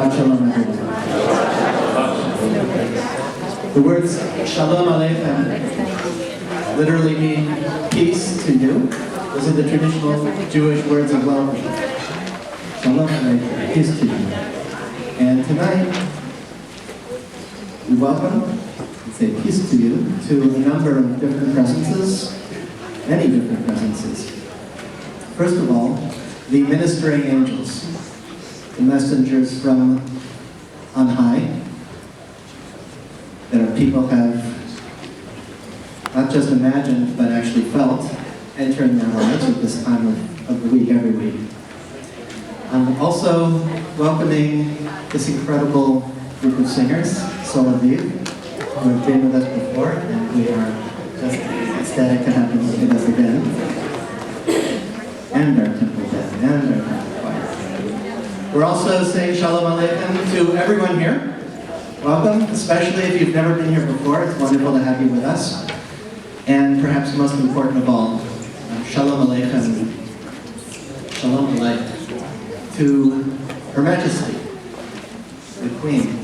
Shabbat Shalom, everyone. The words Shalom Aleichem literally mean peace to you. Those are the traditional Jewish words of welcome. Shalom Aleichem, peace to you. And tonight, we welcome and say peace to you to a number of different presences, many different presences. First of all, the ministering angels, the messengers from on high, that our people have not just imagined, but actually felt entering their lives at this time of the week, every week. Also welcoming this incredible group of singers, SoulAviv, who have been with us before, and we are just ecstatic to have them with us again. And our temple band, and our temple choir. We're also saying Shalom Aleichem to everyone here. Welcome, especially if you've never been here before. It's wonderful to have you with us. And perhaps most important of all, Shalom Aleichem, Shalom Aleichem, to Her Majesty, the Queen.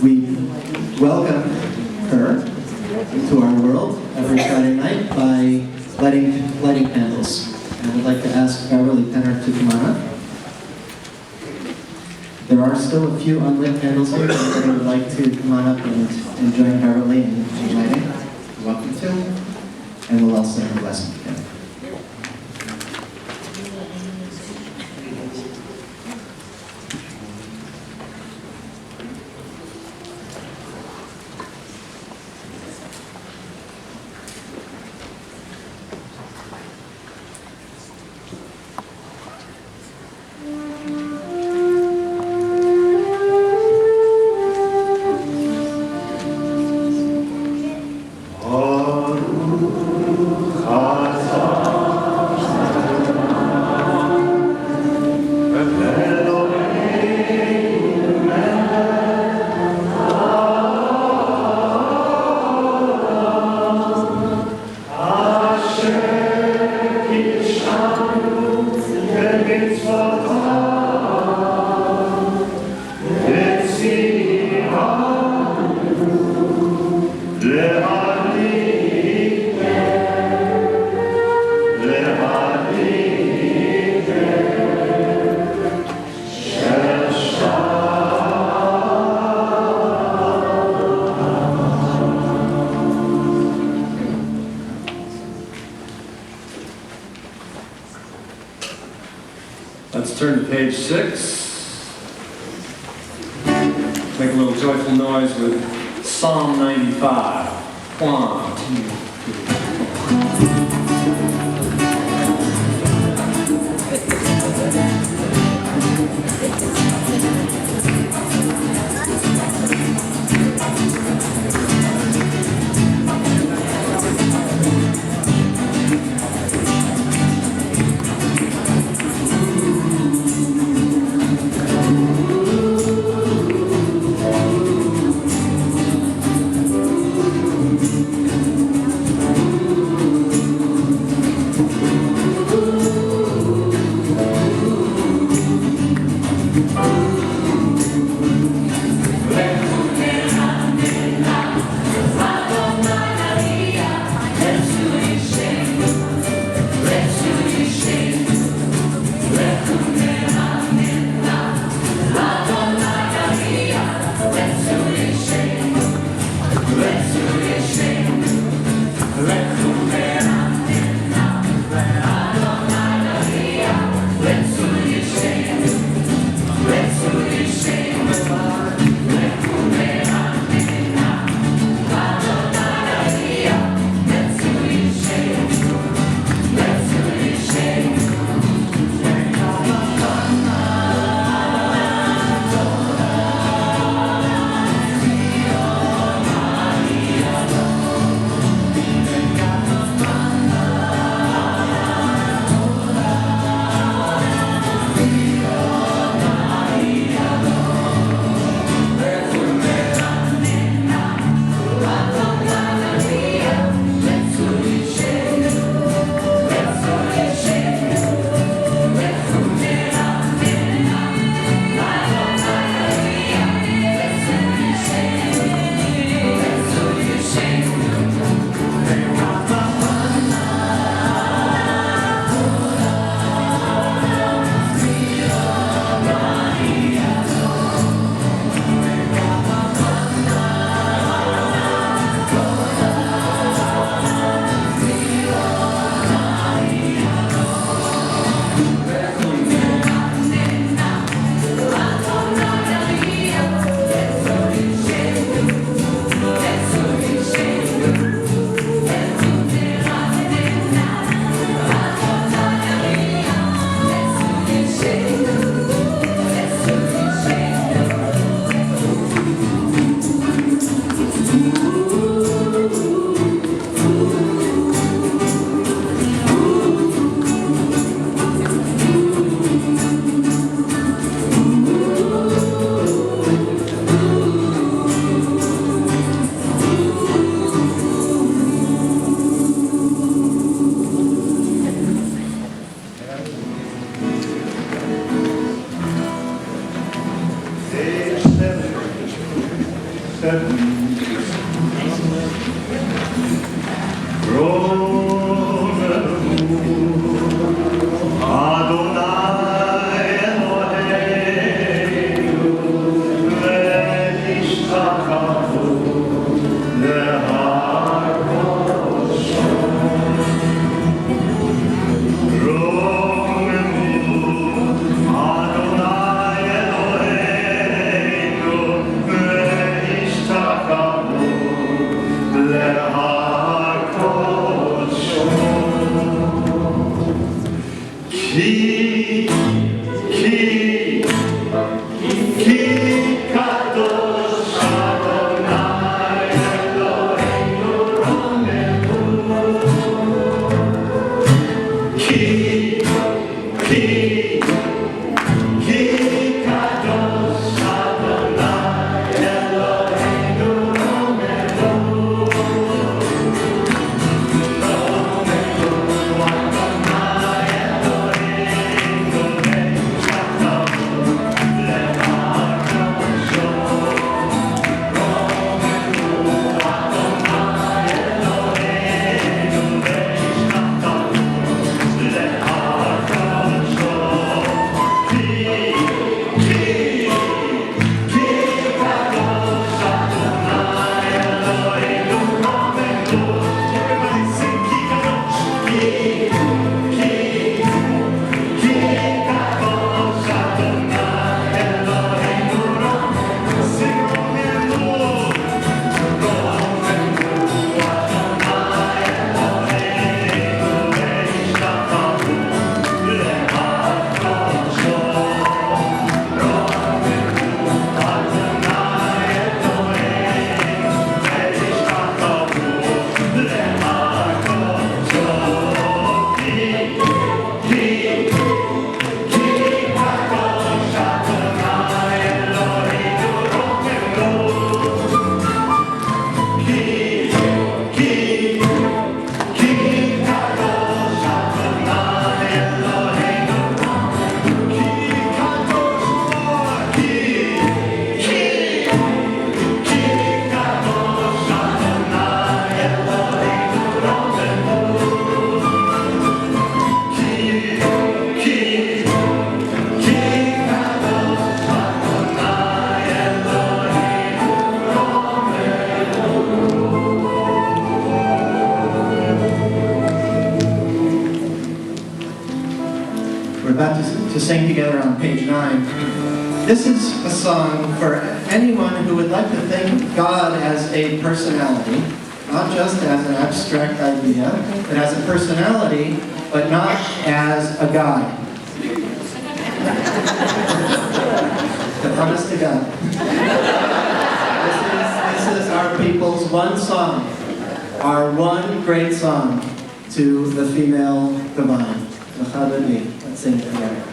We welcome her into our world every Friday night by lighting candles. And I would like to ask Beverly Penner to come on up. There are still a few unlit candles here. If anybody would like to come on up and join Beverly in lighting, you're welcome to. And we'll all say a blessing together. Let's turn to page 6. Make a little joyful noise with Psalm 95. 1, 2, 3. to sing together on page 9. This is a song for anyone who would like to think of God as a personality, not just as an abstract idea, but as a personality, but not as a guy. The honest to God. This is our people's one song, our one great song to the female divine. Let's sing it together.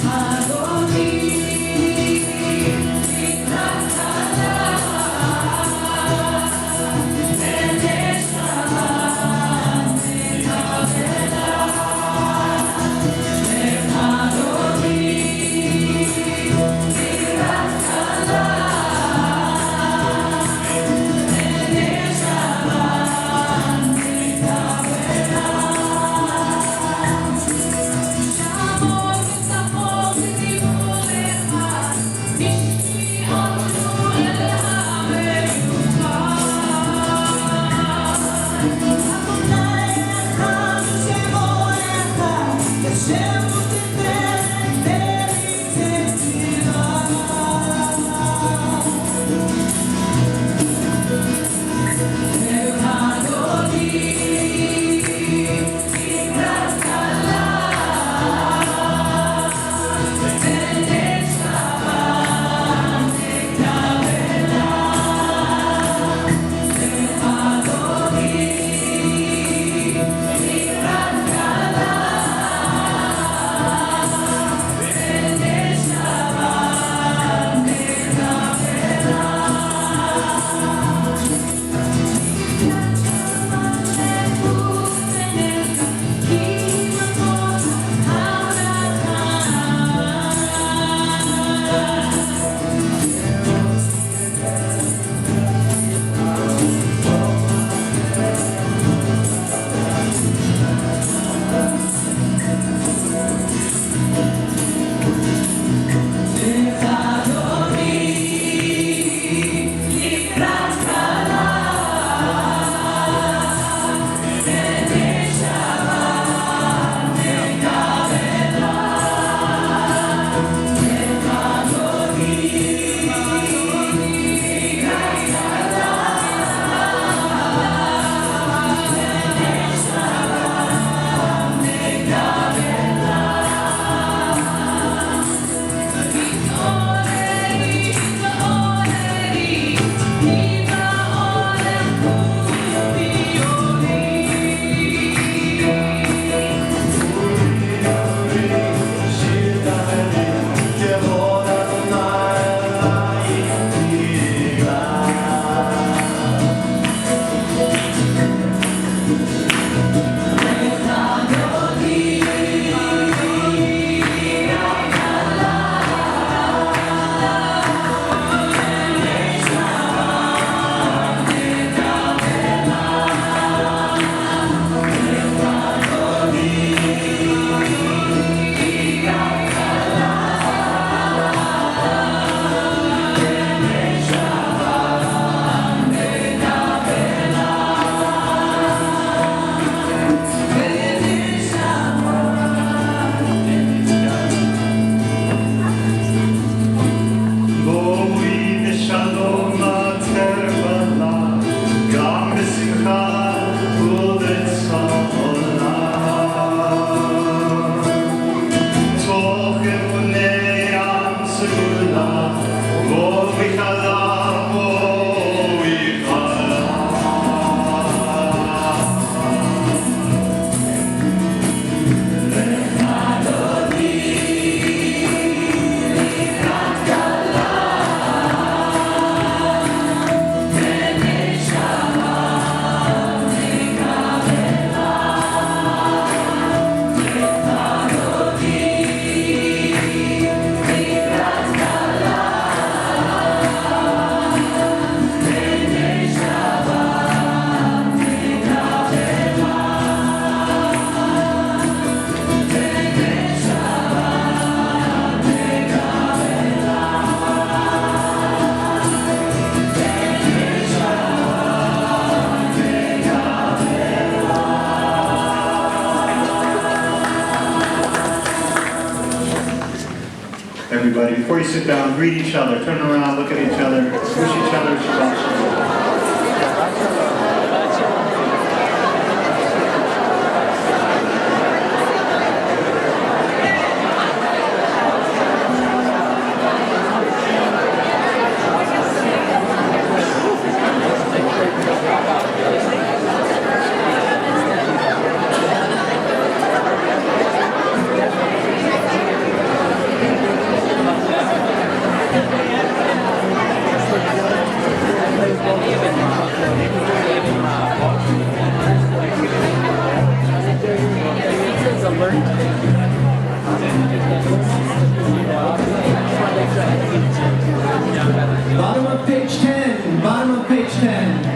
Adoni everybody. Before you sit down, greet each other. Turn around, look at each other, wish each other Shabbat Shalom. Bottom of page 10. Bottom of page 10.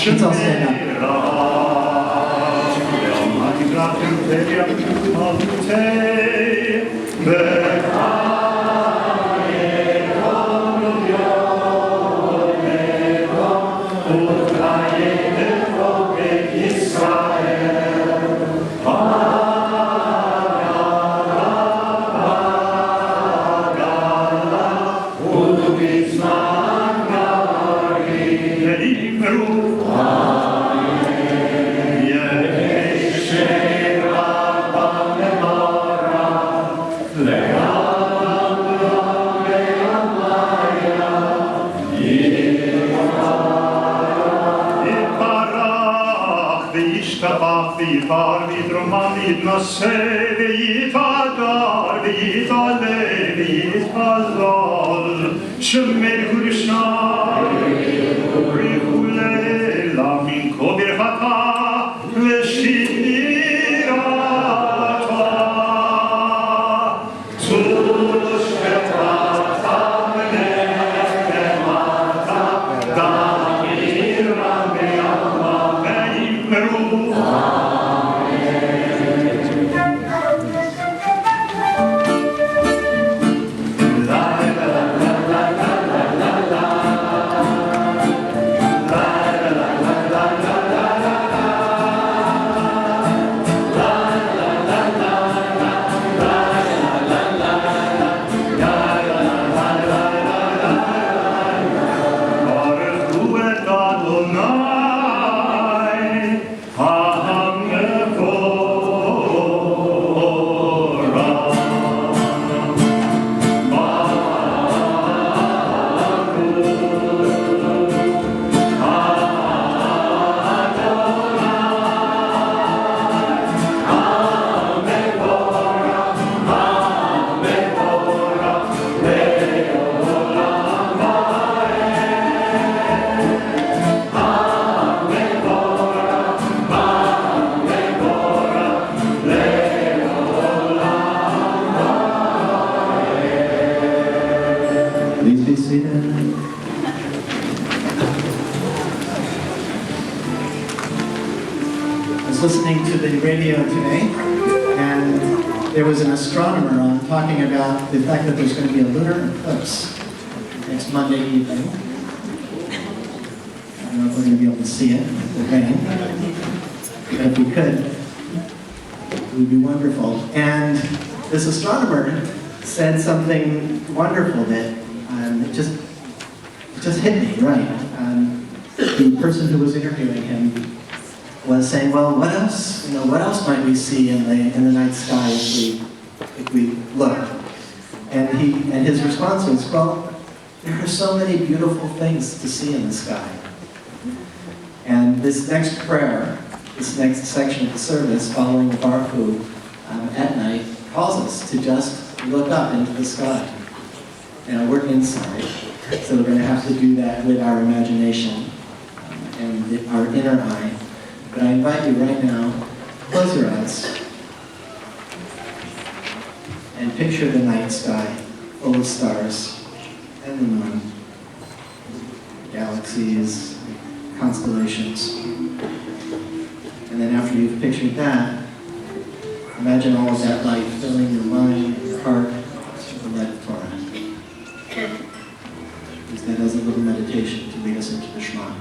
Let's all stand Tush video today, and there was an astronomer on talking about the fact that there's going to be a lunar eclipse next Monday evening. I don't know if we're going to be able to see it with the rain, but if we could, it would be wonderful. And this astronomer said something wonderful that it just hit me right. The person who was interviewing him was saying, "Well, what else? What else might we see in the night sky if we look?" And his response was, "Well, there are so many beautiful things to see in the sky." And this next prayer, this next section of the service, following the Baruch at night, calls us to just look up into the sky. Now, we're inside, so we're going to have to do that with our imagination and our inner eye. But I invite you right now, close your eyes and picture the night sky full of stars and the moon, galaxies, constellations. And then after you've pictured that, imagine all of that light filling your mind, your heart, with the light of Torah. Use that as a little meditation to lead us into the Shema.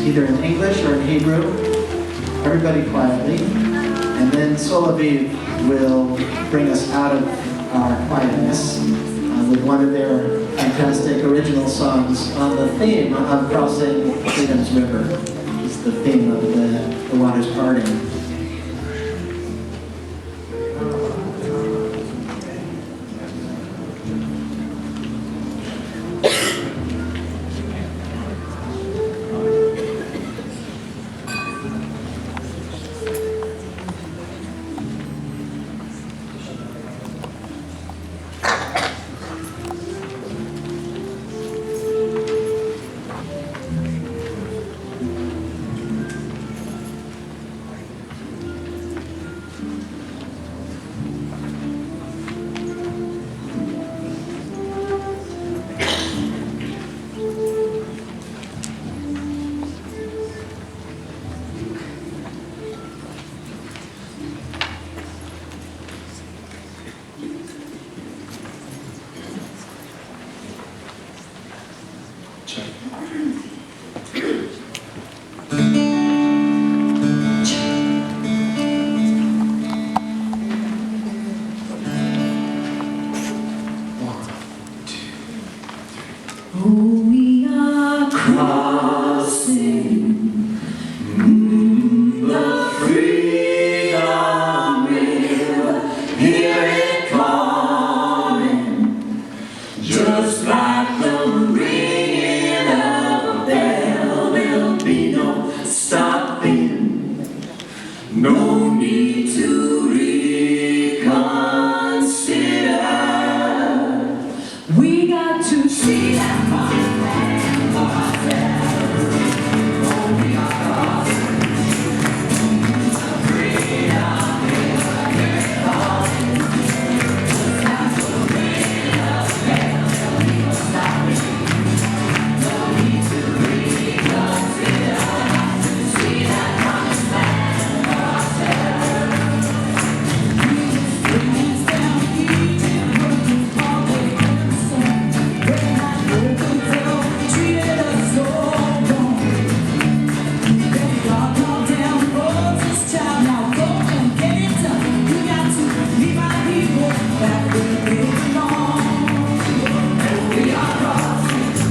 Either in English or in Hebrew. Everybody quietly. And then SoulAviv will bring us out of our quietness with one of their fantastic original songs on the theme of crossing Freedom's River. It's the theme of the waters parting. Ooh. hearts sing. The freedom river, hear it calling, just like the ringing of a bell. There'll be no stopping, no need to reconsider. We got to see that promised land for ourselves. Oh, we are lost. Freedom is a great calling. Just like the ringing of a bell, there'll be no stopping, no need to reconsider. See that promised land for ourselves. Bring us down Egypt, working all day in the sun. When that broken girl treated us so wrong. Then God called down Moses' child, now go and get it done. You got to lead my people back where they belong. And we are crossing to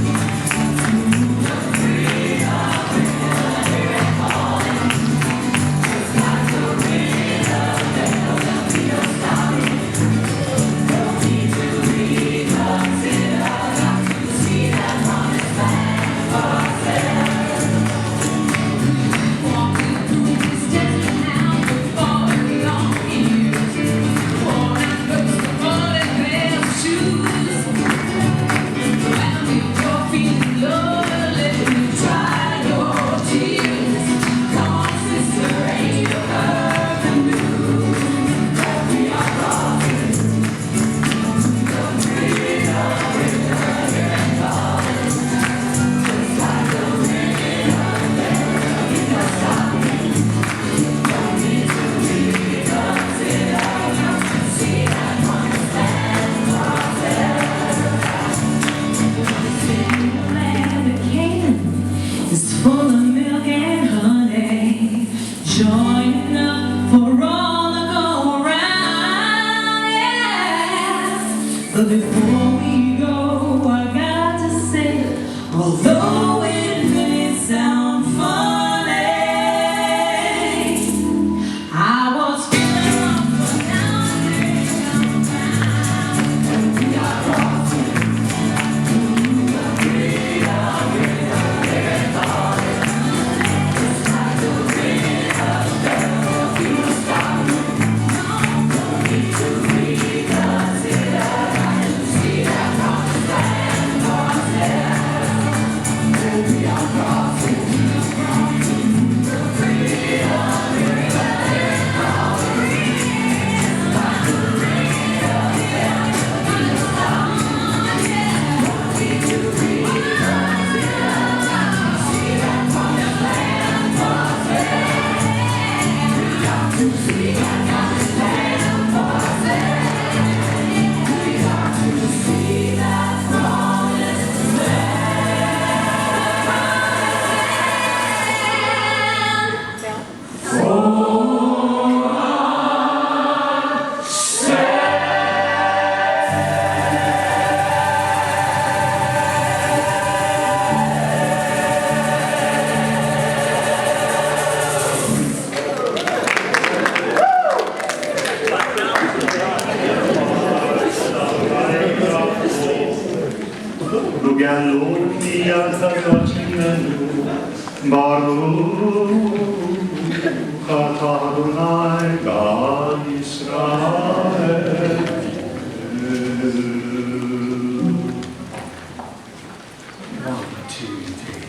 the freedom river, hear it calling. Just like the ringing of a bell, there'll be no stopping, no need to reconsider. Got to see that promised land for ourselves. Walking through this desert now for a long years. Worn out boots, the bullet pair of shoes. Well, if you're feeling lonely, dry your tears. Come on, sister, ain't you heard the news? That we are crossing the freedom river, hear it calling. Just like the ringing of a bell, there'll be no stopping, no need to reconsider. See that promised land for ourselves. The land of Canaan is full of milk and honey, joy enough for all to go around, yeah. But before we go, I got to say, although it may sound funny, I was feeling up, but now I'm down. We are crossing the freedom river, hear it calling. Just like the ringing of a bell, there'll be no stopping, no need to reconsider. Got to see that promised land for ourselves. We are crossing the freedom river, hear it calling. Like the ringing of a bell, there'll be no stopping, no need to reconsider. Got to see that promised land for ourselves. We got to see that promised land for ourselves. We got to see that promised Lugallo di Adonai, Baruch atah Adonai God Yisrael. One, two, three.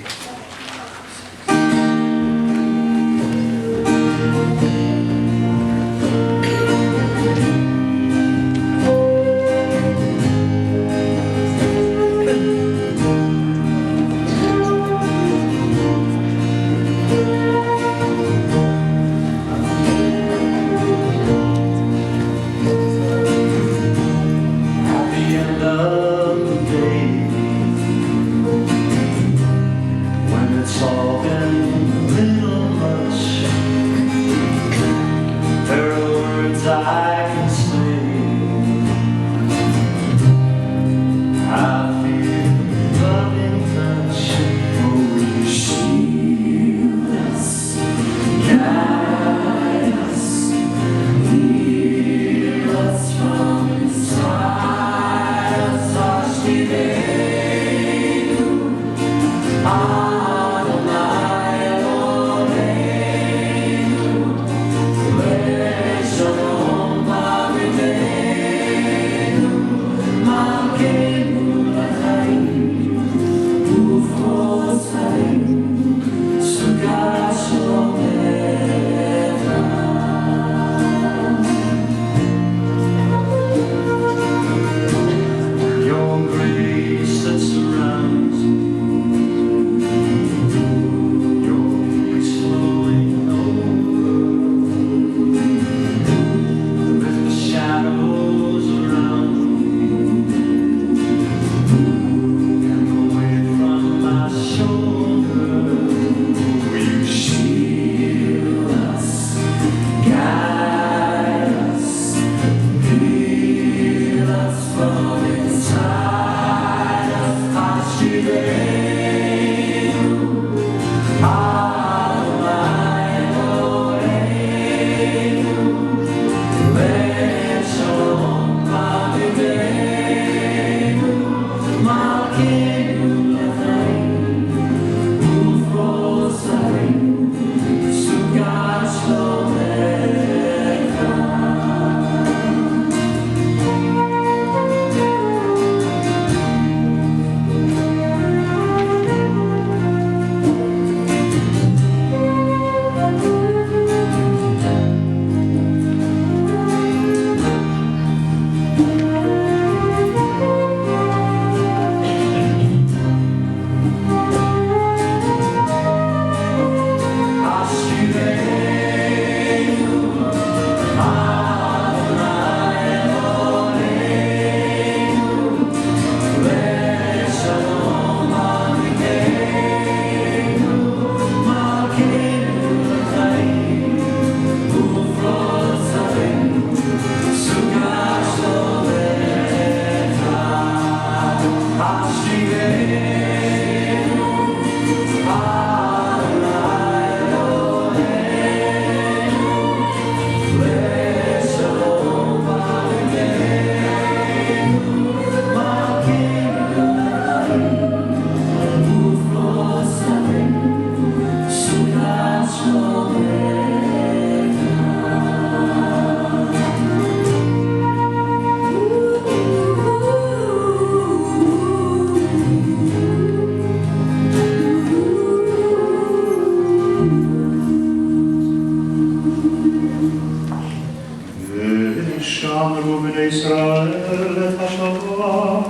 שמרו בני ישראל את השבת,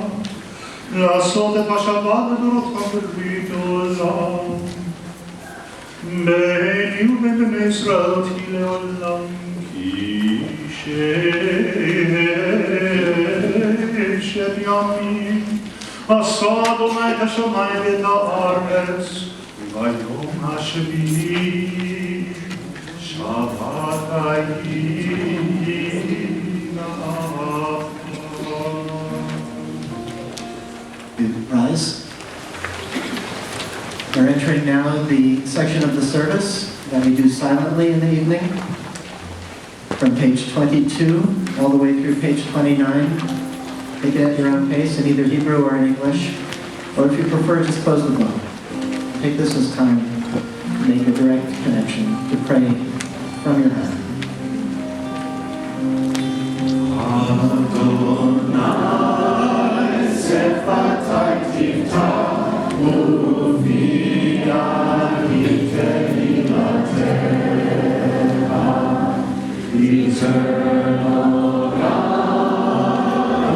לעשות את השבת לדורותיכם בברית עולם. ביני ובין בני ישראל תהי לעולם, כי ששת ימים עשה אדוני את השמיים ואת הארץ, וביום השביעי שבת היה. Rise. We're entering now the section of the service that we do silently in the evening, from page 22 all the way through page 29. Take it at your own pace in either Hebrew or in English, or if you prefer, just close the book. Take this as time to make a direct connection, to pray from your heart. Eternal God,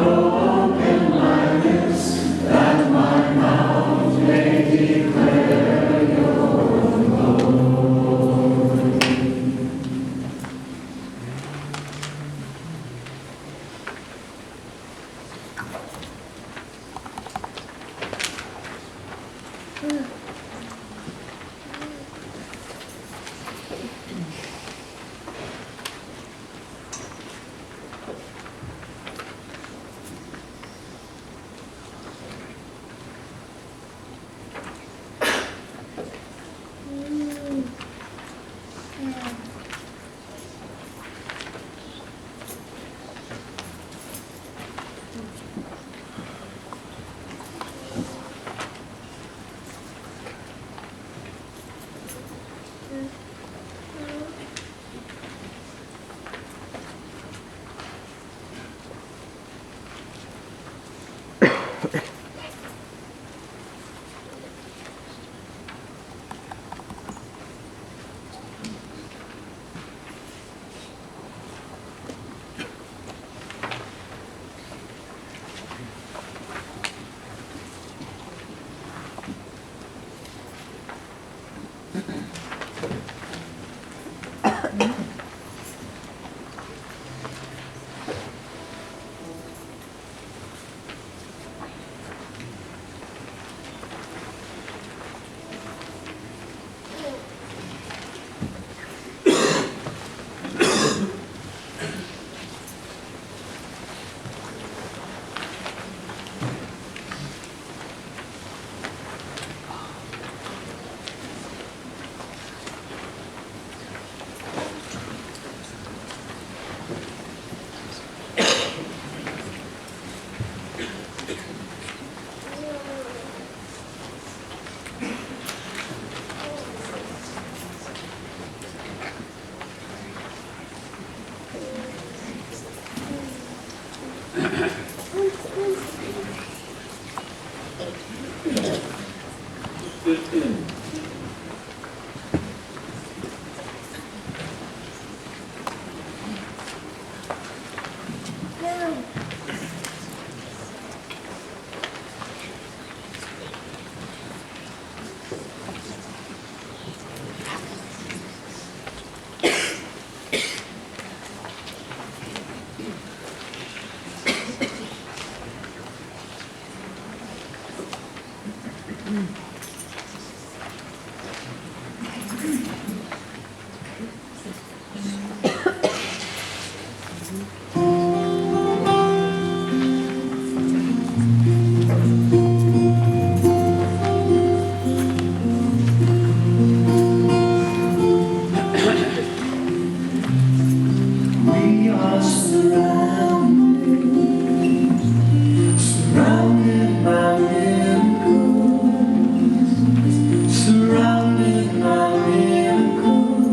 open my lips, that my mouth may declare your glory. We are surrounded by miracles, surrounded by miracles.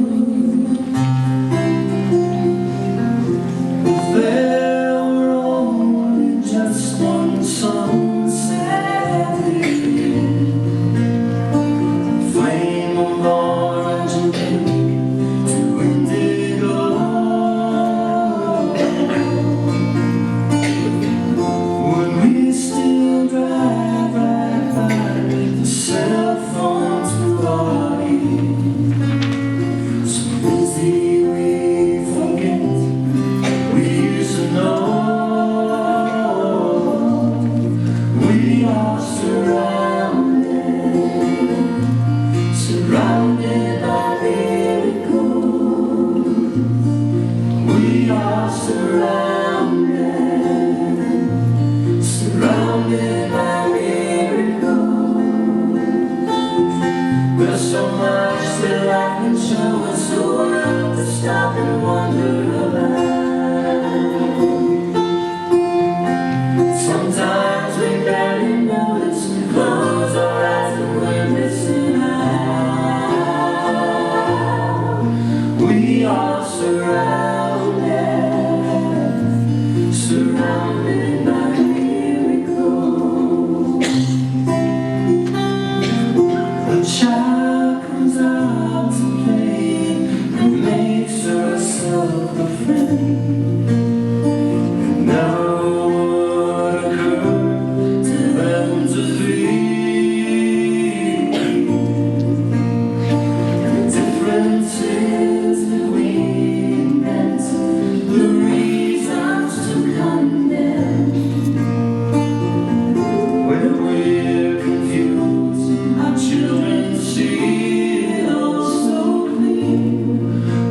There were only just one sunset, flame of orange and pink to indigo. When we still drive right by the cell phones party, so busy we forget we used to know. We are surrounded by miracles. We are surrounded by miracles. There's so much that life can show us, so we'll have to stop and wonder about. Sometimes we barely notice, we close our eyes and we're missing out. We are surrounded by miracles. A child comes out to play and makes herself a friend. It never would occur to them to think. The difference is that we invent the reasons to condemn. When we're confused, our children see it all so clear.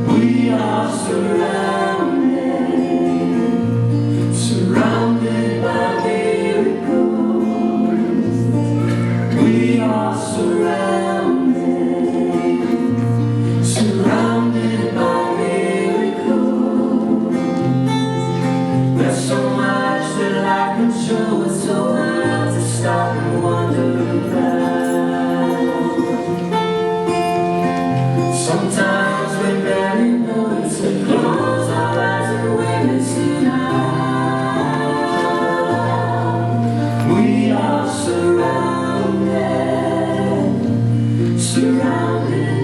We are surrounded by miracles. We are surrounded by miracles. There's so much that life can show us, so we'll have to stop and wonder about. Sometimes we barely notice, we close our eyes and we're missing out. We are surrounded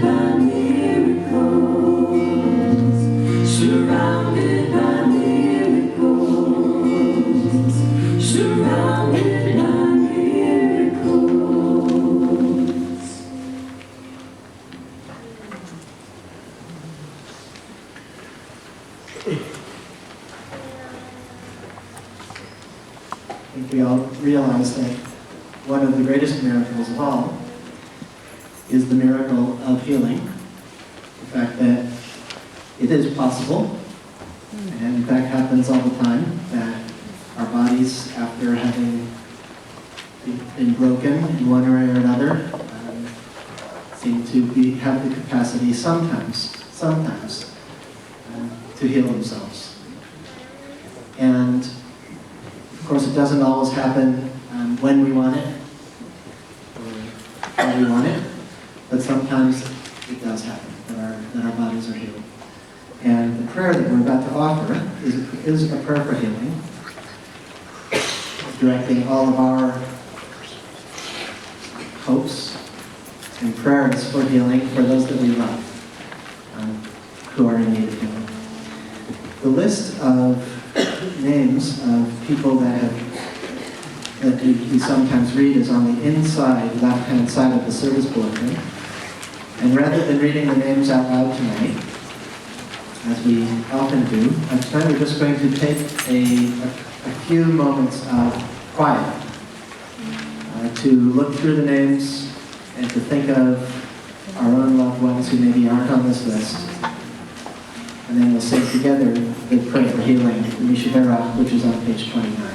by miracles, surrounded by miracles, surrounded by miracles. I think we all realize that one of the greatest miracles of all is the miracle of healing. The fact that it is possible, and in fact happens all the time, that our bodies, after having been broken in one way or another, seem to have the capacity sometimes to heal themselves. And of course it doesn't always happen when we want it, or how we want it, but sometimes it does happen, that our bodies are healed. And the prayer that we're about to offer is a prayer for healing, directing all of our hopes and prayers for healing for those that we love who are in need of healing. The list of names of people that you sometimes read is on the inside, left-hand side of the service bulletin. And rather than reading the names out loud tonight, as we often do, tonight we're just going to take a few moments of quiet to look through the names and to think of our own loved ones who maybe aren't on this list. And then we'll say together the prayer for healing, the Mishabera, which is on page 29.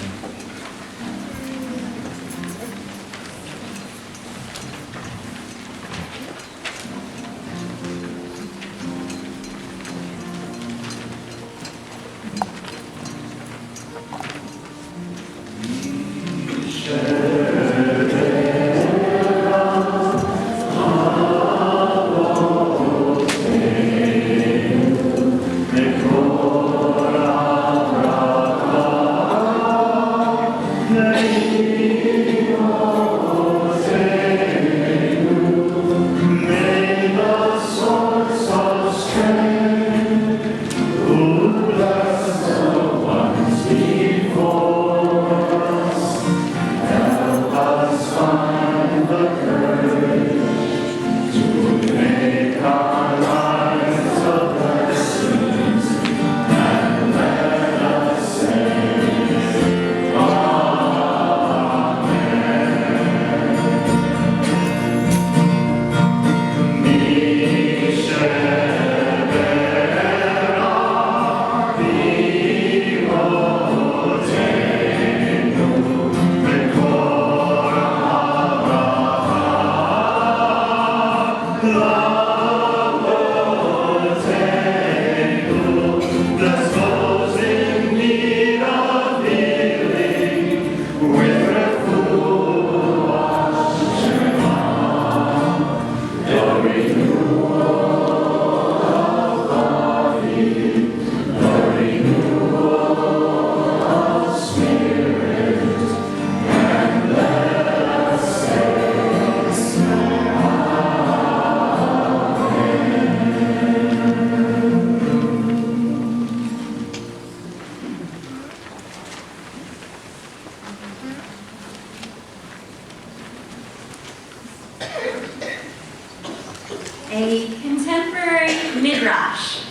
A contemporary midrash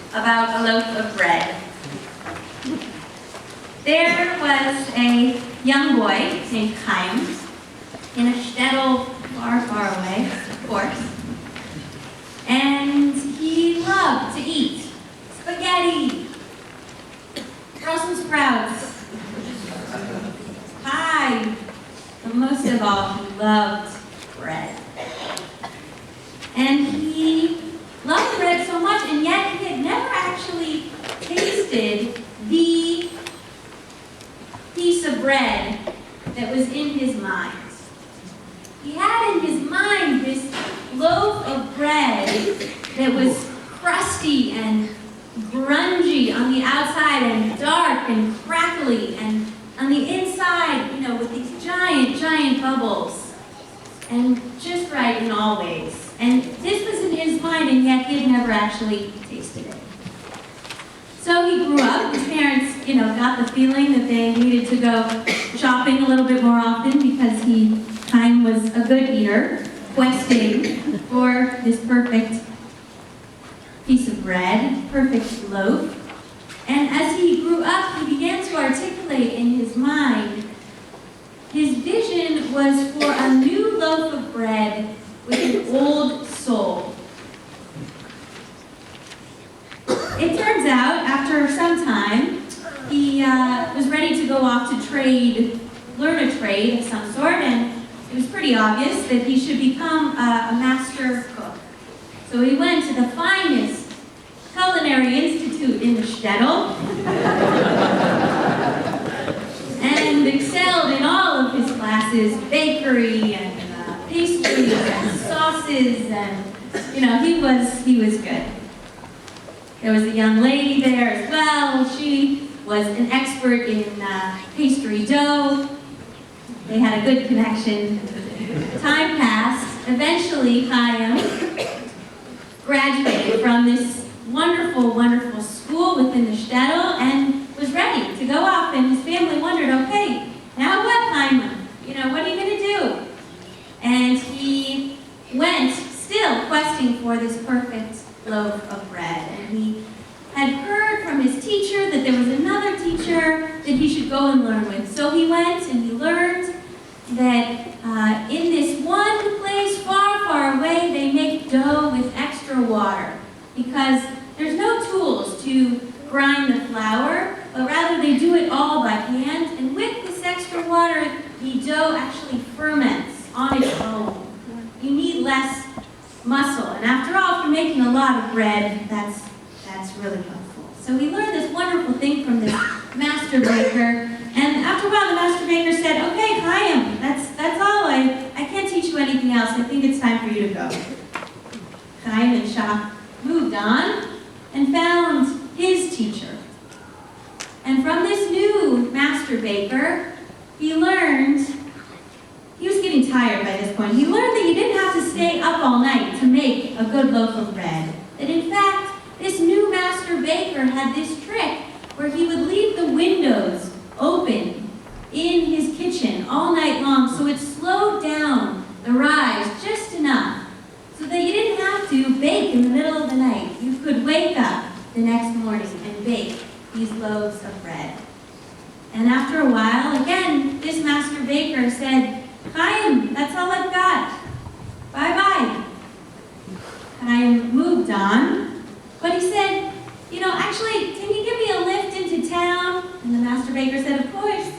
about a loaf of bread. There was a young boy named Chaim in a shtetl far, far away, of course. And he loved to eat spaghetti, Brussels sprouts, pie, but most of all, he loved bread. And he loved bread so much, and yet he had never actually tasted the piece of bread that was in his mind. He had in his mind this loaf of bread that was crusty and grungy on the outside and dark and crackly, and on the inside, with these giant, giant bubbles, and just right in all ways. And this was in his mind, and yet he had never actually tasted it. So he grew up. His parents, got the feeling that they needed to go shopping a little bit more often because Chaim was a good eater, questing for this perfect piece of bread, perfect loaf. And as he grew up, he began to articulate in his mind, his vision was for a new loaf of bread with an old soul. It turns out, after some time, he was ready to go off to learn a trade of some sort, and it was pretty obvious that he should become a master cook. So he went to the finest culinary institute in the shtetl and excelled in all of his classes, bakery and pastries and sauces, and he was good. There was a young lady there as well. She was an expert in pastry dough. They had a good connection. Time passed. Eventually eventually, Chaim graduated from this wonderful, wonderful school within the shtetl and was ready to go off. And his family wondered, okay, now what, Chaim? You know, what are you going to do? And he went still questing for this perfect loaf of bread. And he had heard from his teacher that there was another teacher that he should go and learn with. So he went and he learned that in this one place far, far away, they make dough with extra water because there's no tools to grind the flour, but rather they do it all by hand. And with this extra water, the dough actually ferments on its own. You need less muscle. And after all, if you're making a lot of bread, that's really helpful. So he learned this wonderful thing from this master baker. And after a while, the master baker said, okay, Chaim, that's all. I can't teach you anything else. I think it's time for you to go. Chaim and Shach moved on and found his teacher. And from this new master baker, he learned, he was getting tired by this point, he learned that you didn't have to stay up all night to make a good loaf of bread. That in fact, this new master baker had this trick where he would leave the windows open in his kitchen all night long, so it slowed down the rise just enough so that you didn't have to bake in the middle of the night. You could wake up the next morning and bake these loaves of bread. And after a while, again, this master baker said, Chaim, that's all I've got. Bye-bye. Chaim moved on, but he said, you know, actually, can you give me a lift into town? And the master baker said, of course.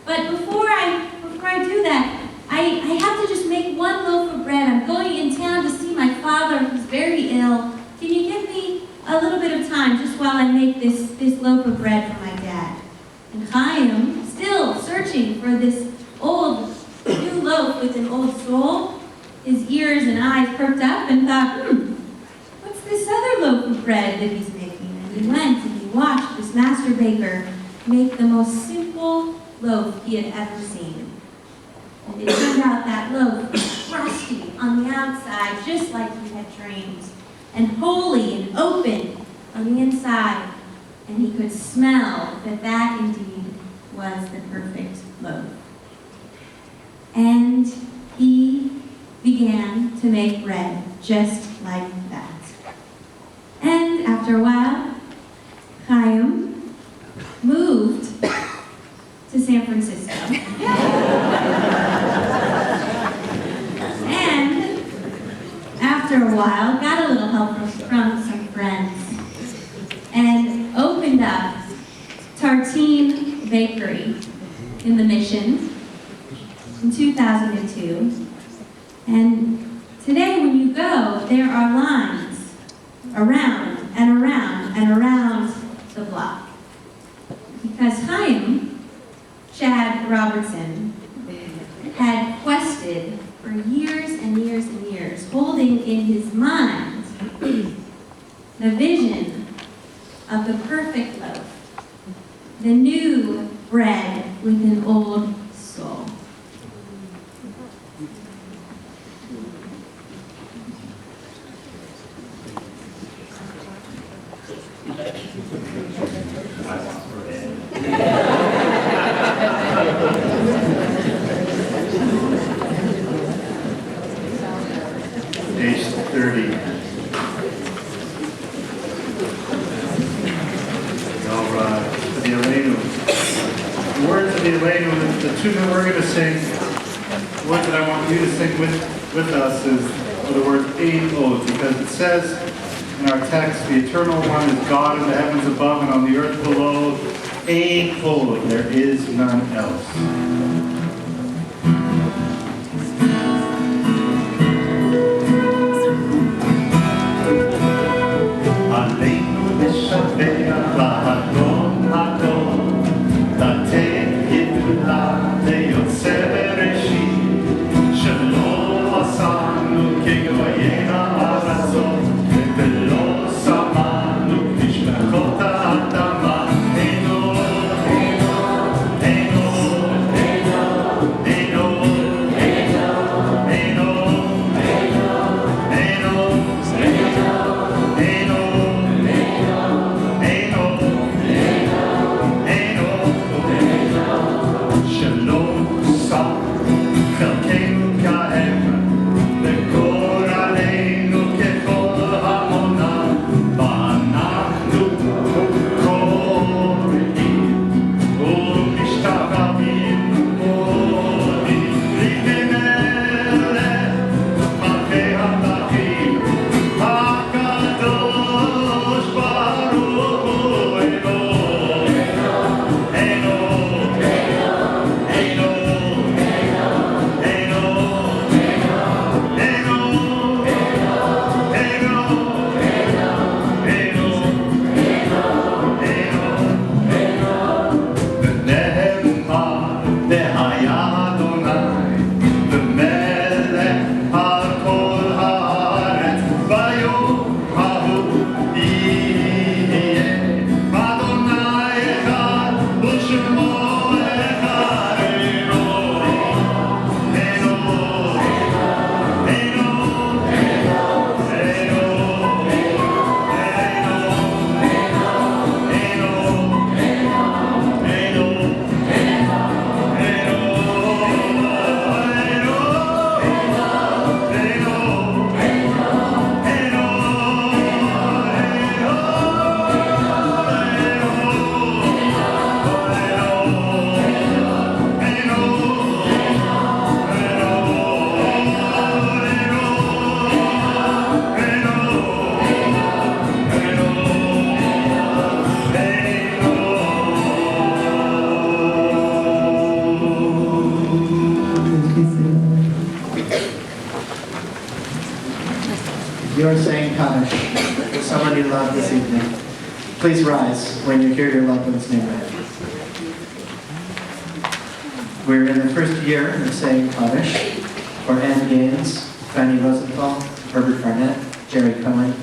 But before I do that, I have to just make one loaf of bread. I'm going in town to see my father who's very ill. Can you give me a little bit of time just while I make this loaf of bread for my dad? And Chaim, still searching for this old new loaf with an old soul, his ears and eyes perked up and thought, what's this other loaf of bread that he's making? And he went and he watched this master baker make the most simple loaf he had ever seen. And it turned out that loaf was crusty on the outside, just like he had dreamed, and holy and open on the inside. And he could smell that that indeed was the perfect loaf. And he began to make bread just like that. And after a while, Chaim moved to San Francisco. And after a while, got a little help from some friends and opened up Tartine Bakery in the Mission in 2002. And today when you go, there are lines around and around and around the block. Because Chaim, Chad Robertson, had quested for years and years and years, holding in his mind the vision of the perfect loaf, the new bread with an old soul. Page 30. All right. The Aleinu. The words of the Aleinu, the tune that we're going to sing, the words that I want you to sing with us are the words Ein Od, because it says in our text, the Eternal One is God in the heavens above and on the earth below. Ein Od, there is none else. Ein You are saying Kaddish for someone you love this evening. Please rise when you hear your loved one's name read. We're in the first year of saying Kaddish for Ann Gaines, Fanny Rosenthal, Herbert Barnett, Jerry Cohen,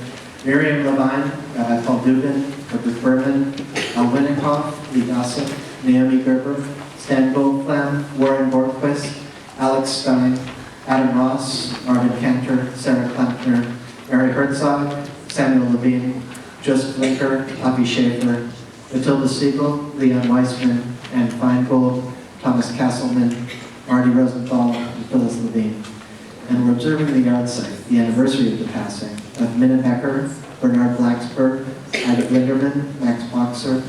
Miriam Levine, Rabbi Paul Dubin, Herbert Berman, Al Winikoff, Lee Gossett, Naomi Gerber, Stan Goldflam, Warren Borquist, Alex Stein, Adam Ross, Marvin Cantor, Sarah Klempner, Mary Herzog, Samuel Levine, Joseph Linker, Avi Schaefer, Matilda Siegel, Leon Weisman, Anne Feingold, Thomas Castleman, Marty Rosenthal, and Phyllis Levine. And we're observing the yard site, the anniversary of the passing of Minna Becker, Bernard Blacksburg, Ida Blinderman, Max Boxer,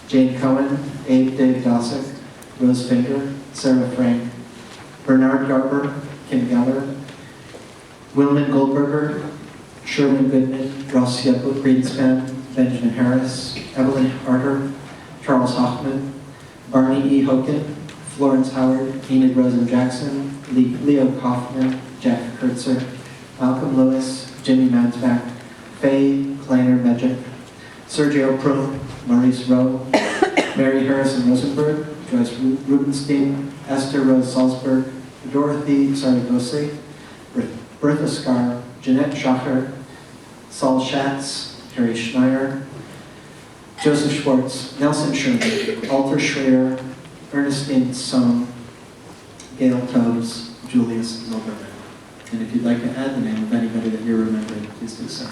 Jane Cohen, Abe Dave Dosick, Rose Finger, Sarah Frank, Bernard Garber, Kim Geller, Wilman Goldberger, Sherwin Goodman, Ross Yoko Greenspan, Benjamin Harris, Evelyn Harder, Charles Hoffman, Barney E. Hoken, Florence Howard, Enid Rosen Jackson, Leo Kaufman, Jack Kurtzer, Malcolm Lewis, Jimmy Mansbach, Faye Kleiner Medjic, Sergio Prum, Maurice Rowe, Mary Harrison Rosenberg, Joyce Rubenstein, Esther Rose Salzberg, Dorothy Saragosi, Bertha Scar, Jeanette Schacher, Saul Schatz, Harry Schneier, Joseph Schwartz, Nelson Sherman, Walter Schrader, Ernestine Sohn, Gail Tobes, Julius Zilberman. And if you'd like to add the name of anybody that you're remembering, please do so.